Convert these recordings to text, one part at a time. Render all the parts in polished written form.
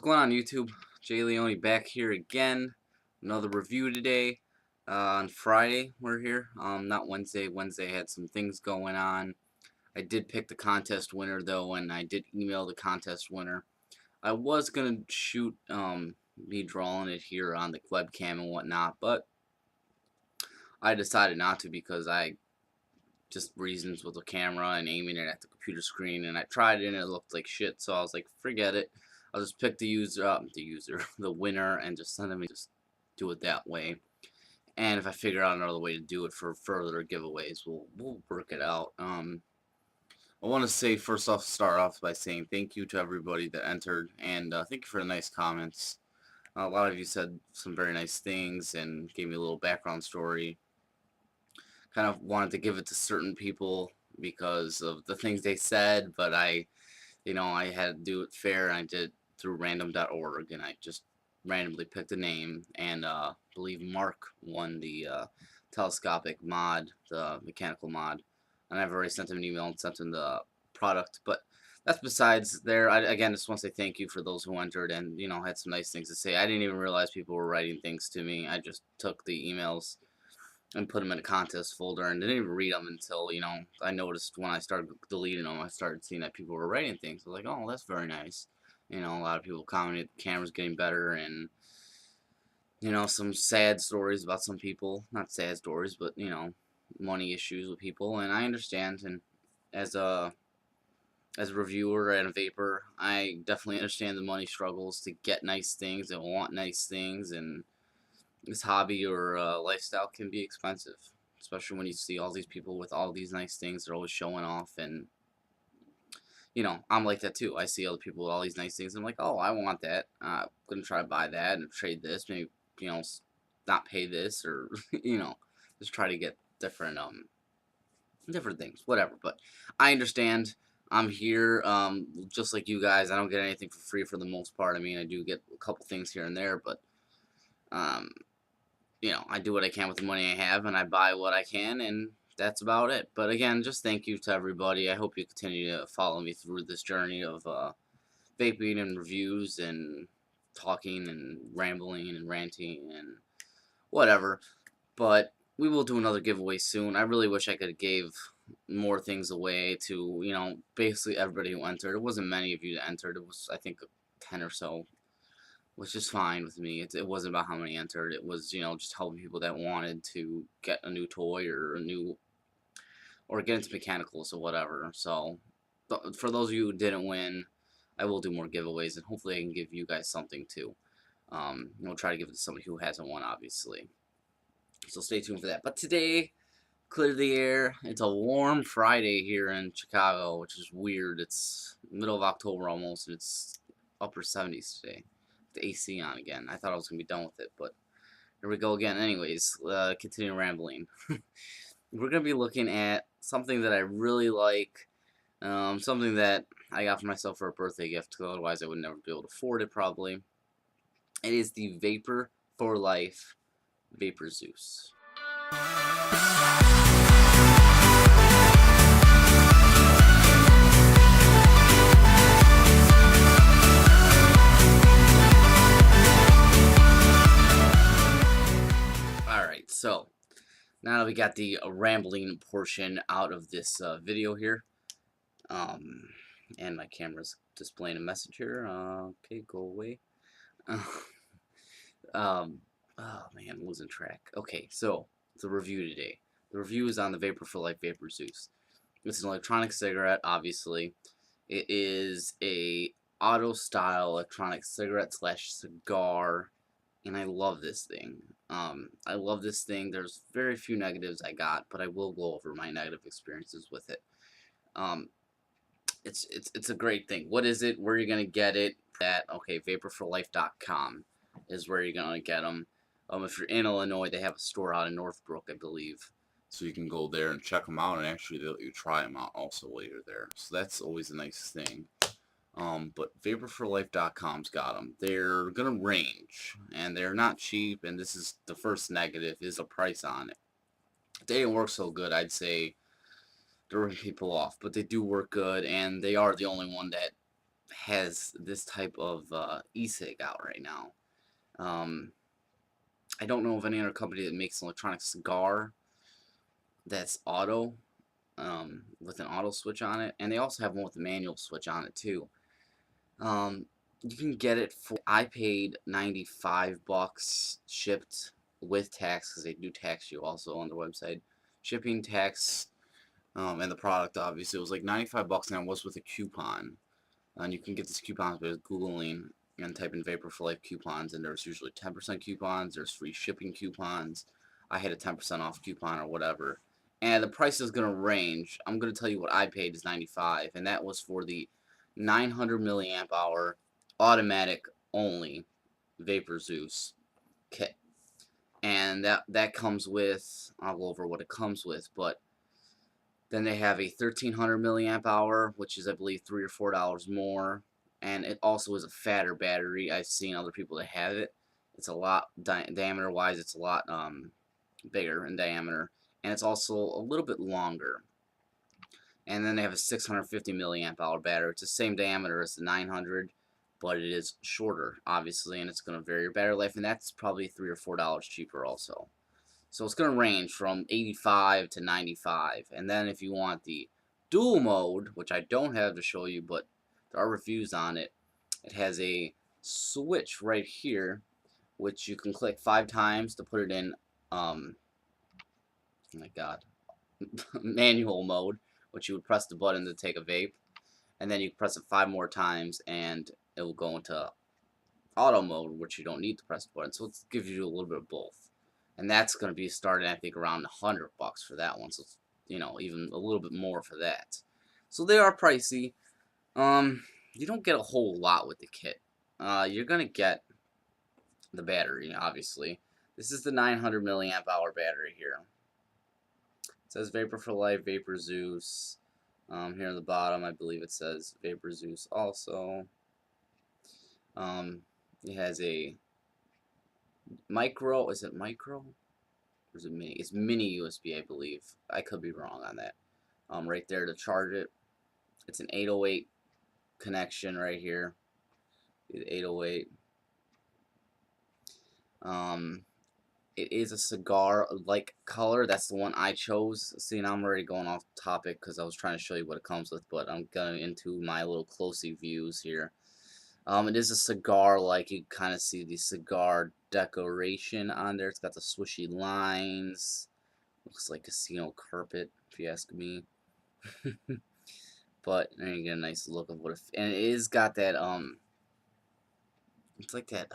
going on YouTube? Jay Leone back here again. Another review today. On Friday we're here. Not Wednesday. Wednesday had some things going on. I did pick the contest winner though, and I did email the contest winner. I was gonna shoot me drawing it here on the webcam and whatnot, but I decided not to because I just reasons with the camera and aiming it at the computer screen, and I tried it and it looked like shit, so I was like, forget it. I'll just pick the winner, and just send them, just do it that way. And if I figure out another way to do it for further giveaways, we'll work it out. I want to say first off, start off by saying thank you to everybody that entered, and thank you for the nice comments. A lot of you said some very nice things and gave me a little background story. Kind of wanted to give it to certain people because of the things they said, but I had to do it fair, and I did it through random.org, and I just randomly picked a name, and I believe Mark won the telescopic mod, the mechanical mod, and I've already sent him an email and sent him the product, but that's besides there. Again, just want to say thank you for those who entered and, had some nice things to say. I didn't even realize people were writing things to me. I just took the emails and put them in a contest folder and didn't even read them until, I noticed when I started deleting them, I started seeing that people were writing things. I was like, oh, that's very nice. A lot of people commented the camera's getting better, and, some sad stories about some people. Not sad stories, but, money issues with people, and I understand. And as a reviewer and a vapor, I definitely understand the money struggles to get nice things and want nice things, and this hobby or lifestyle can be expensive, especially when you see all these people with all these nice things. They're always showing off, and I'm like that too. I see other people with all these nice things, and I'm like, oh, I want that. I'm gonna try to buy that and trade this, maybe not pay this, or just try to get different things, whatever. But I understand. I'm here, just like you guys. I don't get anything for free for the most part. I mean, I do get a couple things here and there, but I do what I can with the money I have, and I buy what I can, and that's about it. But again, just thank you to everybody. I hope you continue to follow me through this journey of vaping and reviews and talking and rambling and ranting and whatever. But we will do another giveaway soon. I really wish I could have gave more things away to, basically everybody who entered. It wasn't many of you that entered. It was, I think, 10 or so, which is fine with me. It wasn't about how many entered. It was, just helping people that wanted to get a new toy or get into mechanicals or whatever. So, for those of you who didn't win, I will do more giveaways, and hopefully I can give you guys something too. We'll try to give it to somebody who hasn't won, obviously. So stay tuned for that. But today, clear the air. It's a warm Friday here in Chicago, which is weird. It's middle of October almost, and it's upper 70s today. The AC on again. I thought I was going to be done with it, but here we go again. Anyways, continue rambling. We're going to be looking at something that I really like, something that I got for myself for a birthday gift, because otherwise I would never be able to afford it probably. It is the Vapor for Life Vapor Zeus. Alright, so now that we got the rambling portion out of this video here, and my camera's displaying a message here. Okay, go away. Oh man, I'm losing track. Okay, so the review today. The review is on the Vapor for Life Vapor Zeus. It's an electronic cigarette, obviously. It is a auto-style electronic cigarette slash cigar, and I love this thing. I love this thing. There's very few negatives I got, but I will go over my negative experiences with it. It's a great thing. What is it? Where are you gonna get it? Okay, vaporforlife.com is where you're gonna get them. If you're in Illinois, they have a store out in Northbrook, I believe. So you can go there and check them out, and actually they'll let you try them out also while you're there. So that's always a nice thing. But vaporforlife.com's got them. They're gonna range, and they're not cheap, and this is the first negative, is the price on it. They didn't work so good, I'd say they're ripping people off, but they do work good, and they are the only one that has this type of e-cig out right now. I don't know of any other company that makes an electronic cigar that's auto, with an auto switch on it, and they also have one with a manual switch on it too. You can get it for, I paid $95 shipped with tax, because they do tax you also on the website. Shipping, tax, and the product, obviously, it was like $95, and it was with a coupon. And you can get this coupons by Googling and typing Vapor for Life coupons, and there's usually 10% coupons, there's free shipping coupons. I had a 10% off coupon or whatever. And the price is going to range. I'm going to tell you what I paid is $95, and that was for the 900 milliamp hour automatic only Vapor Zeus kit. And that comes with, I'll go over what it comes with, but then they have a 1300 milliamp hour, which is, I believe, $3 or $4 more. And it also is a fatter battery. I've seen other people that have it. It's a lot, diameter-wise, it's a lot bigger in diameter. And it's also a little bit longer. And then they have a 650 milliamp hour battery. It's the same diameter as the 900, but it is shorter, obviously, and it's going to vary your battery life. And that's probably $3 or $4 cheaper also. So it's going to range from 85 to 95. And then if you want the dual mode, which I don't have to show you, but there are reviews on it, it has a switch right here, which you can click 5 times to put it in, oh my god, manual mode, which you would press the button to take a vape. And then you press it 5 more times, and it will go into auto mode, which you don't need to press the button. So it gives you a little bit of both. And that's going to be starting, I think, around $100 for that one. So, you know, even a little bit more for that. So they are pricey. You don't get a whole lot with the kit. You're going to get the battery, obviously. This is the 900 milliamp hour battery here. It says Vapor for Life, Vapor Zeus. Here on the bottom, I believe it says Vapor Zeus also. It has a micro, is it micro? Or is it mini? It's mini USB, I believe. I could be wrong on that. Right there to charge it. It's an 808 connection right here. 808. It is a cigar-like color. That's the one I chose. See, now I'm already going off topic because I was trying to show you what it comes with, but I'm going into my little closey views here. It is a cigar-like. You kind of see the cigar decoration on there. It's got the swishy lines. Looks like casino carpet, if you ask me. But then you get a nice look of what and it is got that it's like that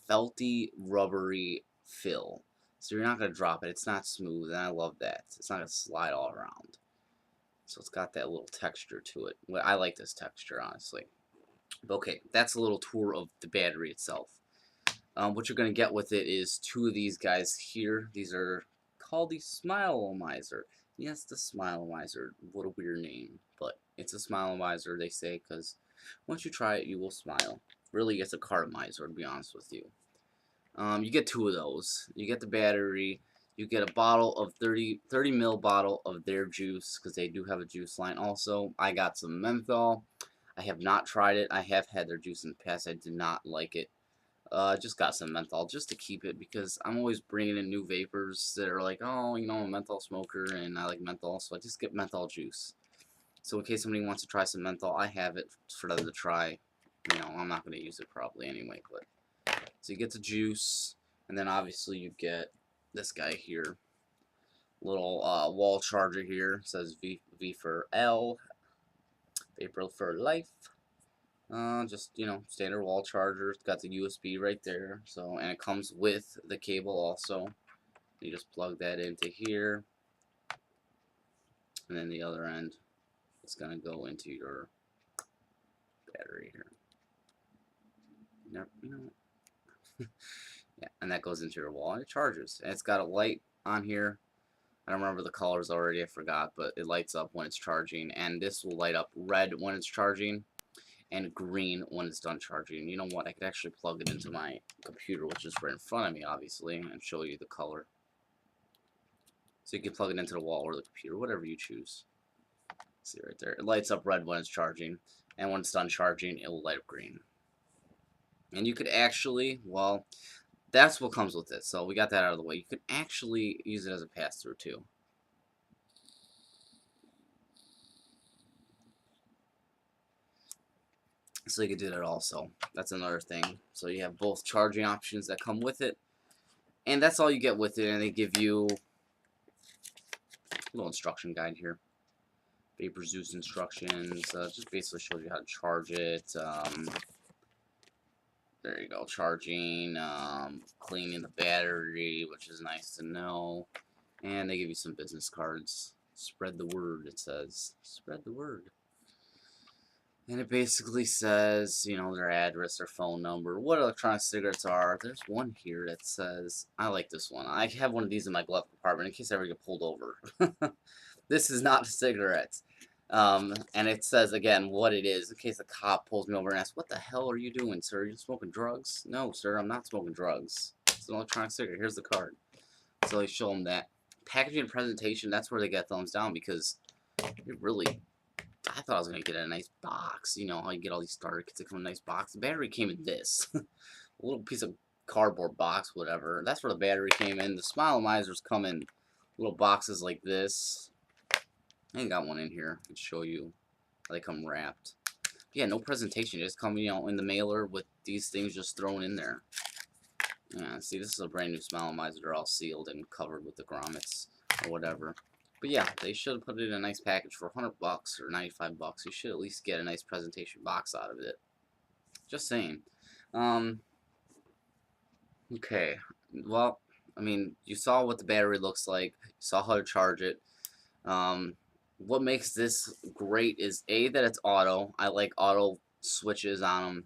felty, rubbery feel. So you're not gonna drop it. It's not smooth, and I love that. It's not gonna slide all around. So it's got that little texture to it. Well, I like this texture, honestly. But okay, that's a little tour of the battery itself. What you're gonna get with it is 2 of these guys here. These are called the Smile-O-Mizer. Yes, the Smile-O-Mizer. What a weird name, but it's a Smile-O-Mizer, they say, because once you try it, you will smile. Really, it's a cartomizer, to be honest with you. You get 2 of those. You get the battery. You get a bottle of 30 ml bottle of their juice, because they do have a juice line also. I got some menthol. I have not tried it. I have had their juice in the past. I did not like it. Just got some menthol just to keep it, because I'm always bringing in new vapors that are like, oh, you know, I'm a menthol smoker and I like menthol, so I just get menthol juice. So in case somebody wants to try some menthol, I have it for them to try. You know, I'm not going to use it probably anyway, but so you get the juice, and then obviously you get this guy here, little wall charger here. It says V for L, Vapor for Life. Just, you know, standard wall charger. It's got the USB right there. So, and it comes with the cable also. You just plug that into here, and then the other end is gonna go into your battery here. You know, yeah, and that goes into your wall, and it charges. And it's got a light on here. I don't remember the colors already. I forgot, but it lights up when it's charging, and this will light up red when it's charging, and green when it's done charging. You know what? I could actually plug it into my computer, which is right in front of me, obviously, and show you the color. So you can plug it into the wall or the computer, whatever you choose. See right there. It lights up red when it's charging. and when it's done charging, it will light up green. And you could actually, well, that's what comes with it. So we got that out of the way. You can actually use it as a pass-through too. So you could do that also. That's another thing. So you have both charging options that come with it. And that's all you get with it. And they give you a little instruction guide here. Vapor Zeus instructions. Just basically shows you how to charge it. There you go. Charging. Cleaning the battery, which is nice to know. And they give you some business cards. Spread the word, it says. Spread the word. And it basically says, you know, their address, their phone number, what electronic cigarettes are. There's one here that says, I like this one. I have one of these in my glove compartment in case I ever get pulled over. This is not a cigarette. And it says, again, what it is, in case a cop pulls me over and asks, what the hell are you doing, sir? Are you smoking drugs? No, sir, I'm not smoking drugs. It's an electronic cigarette. Here's the card. So they show them that. Packaging and presentation, that's where they get thumbs down because it really... I thought I was going to get a nice box. You know how you get all these starter kits that come in a nice box. The battery came in this. A little piece of cardboard box, whatever. That's where the battery came in. The Smilemizers come in little boxes like this. I ain't got one in here. I can show you how they come wrapped. But yeah, no presentation. Just come, you know, in the mailer with these things just thrown in there. Yeah, see, this is a brand new Smilemizer. They're all sealed and covered with the grommets or whatever. But yeah, they should have put it in a nice package for $100 or $95. You should at least get a nice presentation box out of it. Just saying. Okay. Well, I mean, you saw what the battery looks like. You saw how to charge it. What makes this great is A, that it's auto. I like auto switches on them.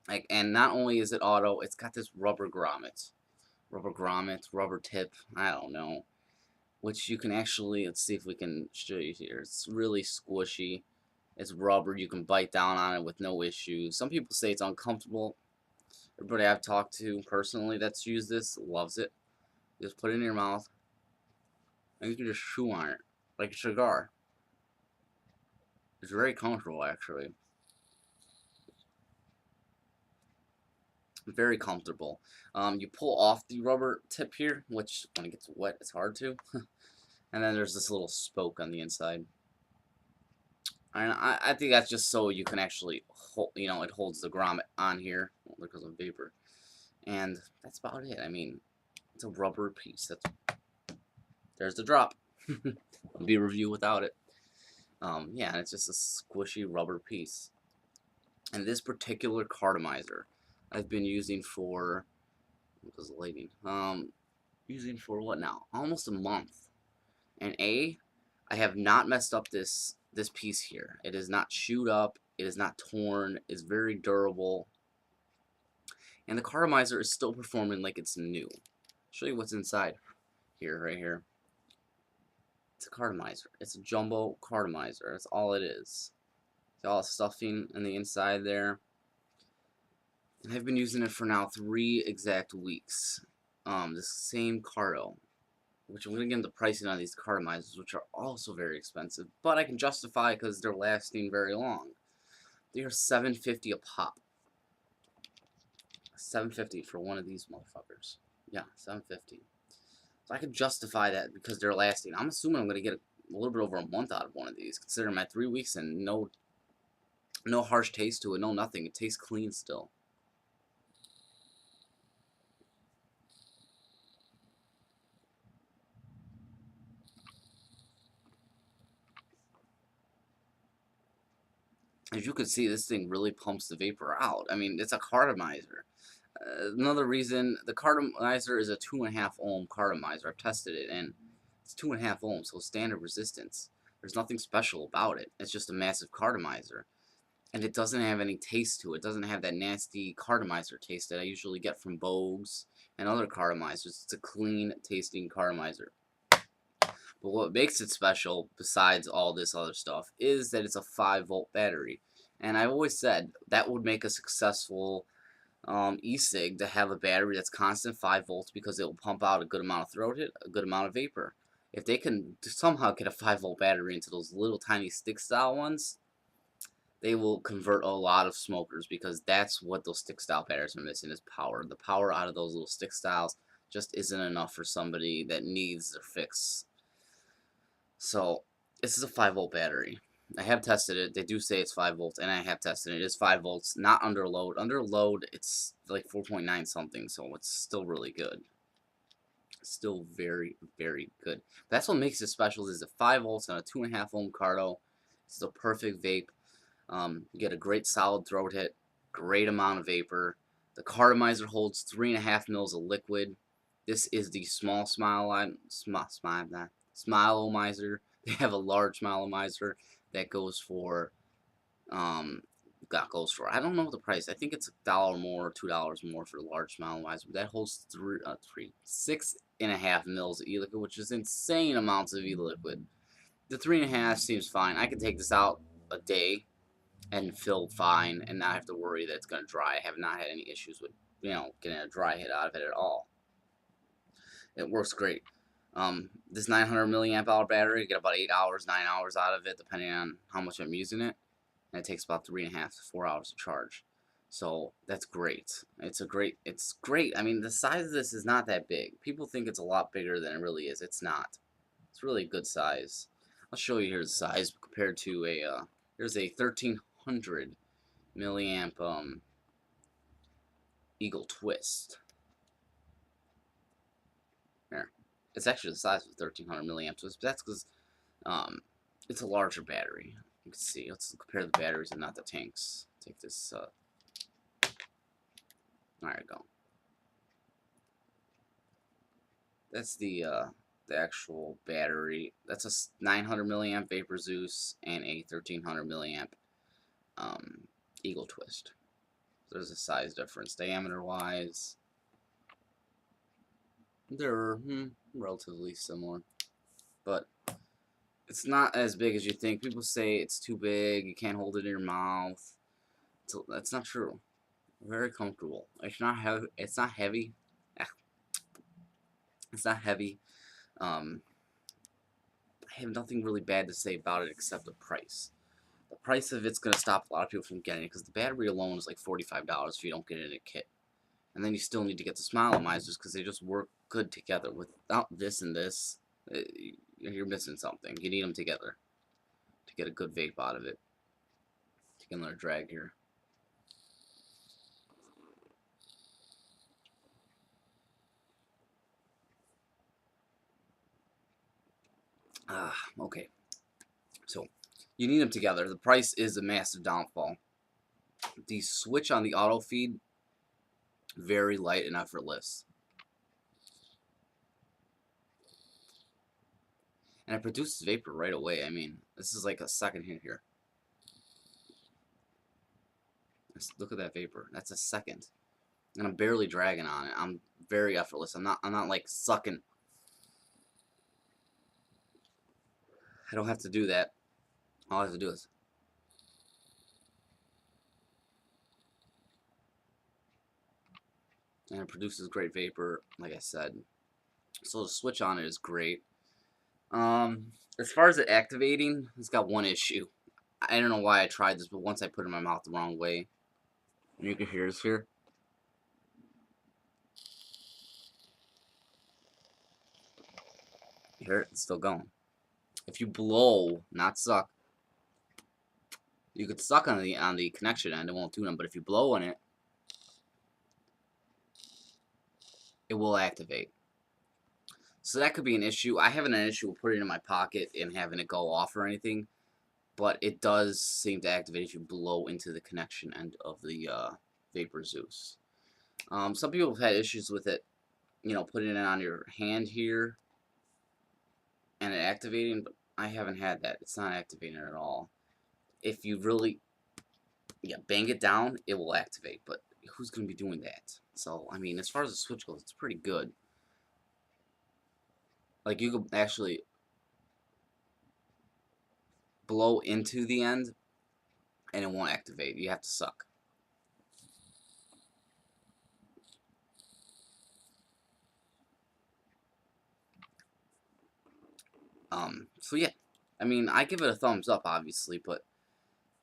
Like, and not only is it auto, it's got this rubber grommet. Rubber tip. I don't know. Which you can actually, let's see if we can show you here. It's really squishy. It's rubber. You can bite down on it with no issues. Some people say it's uncomfortable. Everybody I've talked to personally that's used this loves it. Just put it in your mouth, and you can just chew on it like a cigar. It's very comfortable, actually. Very comfortable. You pull off the rubber tip here, which when it gets wet, it's hard to. And then there's this little spoke on the inside. And I think that's just so you can actually hold, you know, it holds the grommet on here because of vapor. And that's about it. I mean, it's a rubber piece. There's the drop. It'll be a review without it. Yeah, and it's just a squishy rubber piece. And this particular cartomizer I've been using for, what was the lighting? Using for what now? Almost a month. And I have not messed up this piece here. It is not chewed up. It is not torn. It's very durable. And the cartomizer is still performing like it's new. I'll show you what's inside here, right here. It's a cartomizer. It's a jumbo cartomizer. That's all it is. It's all stuffing on the inside there. And I've been using it for now 3 exact weeks. The same carto, which I'm going to get into pricing on these cartomizers, which are also very expensive, but I can justify because they're lasting very long. They are $7.50 a pop. $7.50 for one of these motherfuckers. Yeah, $7.50. So I can justify that because they're lasting. I'm assuming I'm going to get a little bit over a month out of one of these, considering my 3 weeks and no harsh taste to it, no nothing. It tastes clean still. As you can see, this thing really pumps the vapor out. I mean, it's a cartomizer. Another reason, the cartomizer is a 2.5 ohm cartomizer. I've tested it, and it's 2.5 ohms, so standard resistance. There's nothing special about it. It's just a massive cartomizer. And it doesn't have any taste to it. It doesn't have that nasty cartomizer taste that I usually get from Bogues and other cartomizers. It's a clean tasting cartomizer. But what makes it special, besides all this other stuff, is that it's a 5-volt battery. And I've always said that would make a successful e-cig to have a battery that's constant 5 volts because it will pump out a good amount of throat hit, a good amount of vapor. If they can somehow get a 5-volt battery into those little tiny stick style ones, they will convert a lot of smokers because that's what those stick style batteries are missing is power. The power out of those little stick styles just isn't enough for somebody that needs their fix. So this is a 5-volt battery. I have tested it. They do say it's 5 volts, and I have tested it. It is 5 volts, not under load. Under load, it's like 4.9 something, so it's still really good. Still very, very good. That's what makes it special is the 5 volts on a 2.5 ohm cardo. It's the perfect vape. You get a great solid throat hit, great amount of vapor. The cartomizer holds 3.5 mils of liquid. This is the small smilomizer. They have a large smilomizer that goes for I don't know the price. I think it's $1 more, $2 more for the large smilomizer. But that holds 6.5 mils of e-liquid, which is insane amounts of e-liquid. The 3.5 seems fine. I can take this out a day and fill fine and not have to worry that it's going to dry. I have not had any issues with, getting a dry hit out of it at all. It works great. This 900 milliamp hour battery, you get about 8 hours, 9 hours out of it, depending on how much I'm using it. And it takes about 3.5 to 4 hours to charge. So that's great. It's great. I mean, the size of this is not that big. People think it's a lot bigger than it really is. It's not. It's really a good size. I'll show you here the size compared to here's a 1300 milliamp Eagle Twist. There. It's actually the size of a 1300 milliamp twist, but that's because it's a larger battery. You can see. Let's compare the batteries and not the tanks. Take this. There we go. That's the actual battery. That's a 900 milliamp Vapor Zeus and a 1300 milliamp Eagle Twist. There's a size difference. Diameter wise, they're relatively similar, but it's not as big as you think. People say it's too big, you can't hold it in your mouth. That's not true. Very comfortable. It's not heavy. It's not heavy. It's not heavy. I have nothing really bad to say about it except the price. The price of it's gonna stop a lot of people from getting it because the battery alone is like $45 if you don't get it in a kit. And then you still need to get the Smilomizers because they just work good together. Without this and this, you're missing something. You need them together to get a good vape out of it. Take another drag here. Okay. So, you need them together. The price is a massive downfall. The switch on the auto feed, very light and effortless. And it produces vapor right away. I mean, this is like a second hit here. Look at that vapor. That's a second. And I'm barely dragging on it. I'm very effortless. I'm not like sucking. I don't have to do that. All I have to do is and it produces great vapor, like I said. So the switch on it is great. As far as it activating, it's got one issue. I don't know why I tried this, but once I put it in my mouth the wrong way, you can hear this here. You hear it? It's still going. If you blow, not suck, you could suck on the connection end, it won't do them. But if you blow on it, it will activate. So that could be an issue. I haven't had an issue with putting it in my pocket and having it go off or anything, but it does seem to activate if you blow into the connection end of the Vapor Zeus. Some people have had issues with it, putting it on your hand here and it activating, but I haven't had that. It's not activating at all. If you really bang it down, it will activate, but who's going to be doing that? So, I mean, as far as the switch goes, it's pretty good. Like, you could actually blow into the end, and it won't activate. You have to suck. So yeah, I mean, I give it a thumbs up, obviously, but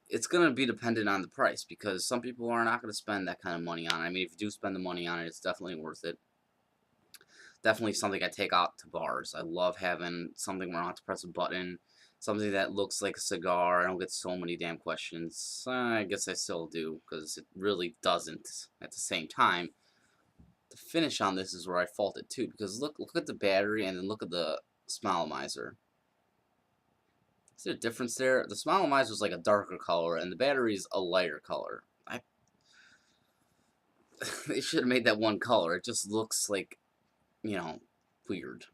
it's going to be dependent on the price, because some people are not going to spend that kind of money on it. I mean, if you do spend the money on it, it's definitely worth it. Definitely something I take out to bars. I love having something where I don't have to press a button, something that looks like a cigar. I don't get so many damn questions. I guess I still do, because it really doesn't at the same time. The finish on this is where I fault it too, because look at the battery and then look at the Smile-O-Mizer. Is there a difference there? The Smile-O-Mizer is like a darker color, and the battery is a lighter color. They should have made that one color. It just looks like, you know, weird.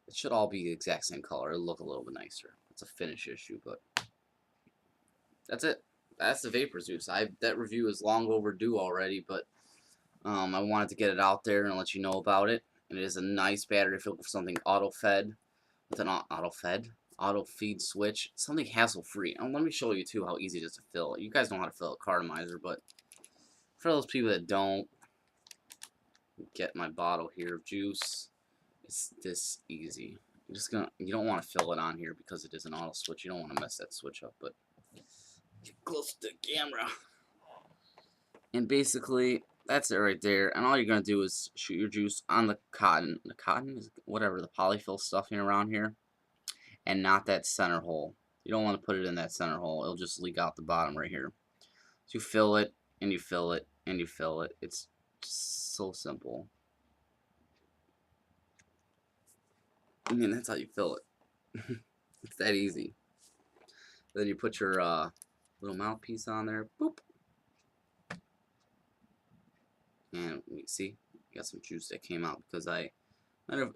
It should all be the exact same color. It'll look a little bit nicer. It's a finish issue, but that's it. That's the Vapor Zeus. That review is long overdue already, but I wanted to get it out there and let you know about it. And it is a nice battery filled with something auto-fed, with an auto-feed switch, something hassle-free. And let me show you too how easy it is to fill. You guys know how to fill a cartomizer, but for those people that don't, get my bottle here of juice. It's this easy. You don't want to fill it on here because it is an auto switch. You don't want to mess that switch up, but get close to the camera. And basically, that's it right there. And all you're gonna do is shoot your juice on the cotton. The cotton is whatever, the polyfill stuffing around here, and not that center hole. You don't want to put it in that center hole. It'll just leak out the bottom right here. So you fill it, and you fill it, and you fill it. It's just so simple. I mean, that's how you fill it. It's that easy. Then you put your little mouthpiece on there. Boop. And you see, you got some juice that came out because it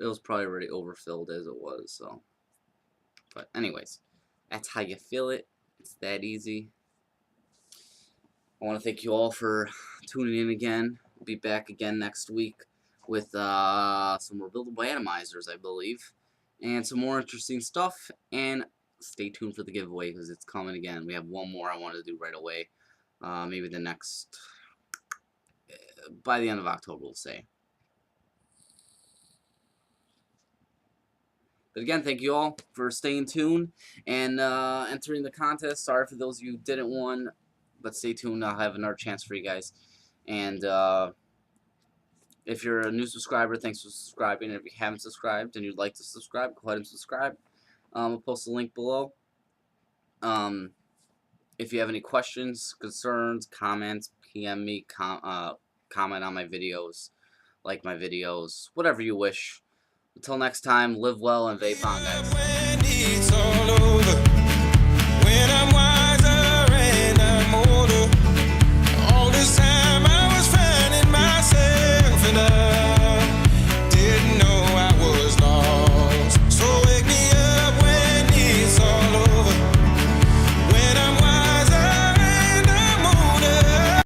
was probably already overfilled as it was. So, but anyways, that's how you fill it. It's that easy. I want to thank you all for tuning in again. We'll be back again next week with some rebuildable atomizers, I believe, and some more interesting stuff. And stay tuned for the giveaway because it's coming again. We have one more I want to do right away. Maybe the next, by the end of October, we'll say. But again, thank you all for staying tuned and entering the contest. Sorry for those of you who didn't win, but stay tuned. I'll have another chance for you guys. And if you're a new subscriber, thanks for subscribing. And if you haven't subscribed and you'd like to subscribe, go ahead and subscribe. I'll post a link below. If you have any questions, concerns, comments, PM me, comment on my videos, like my videos, whatever you wish. Until next time, live well and vape on, guys.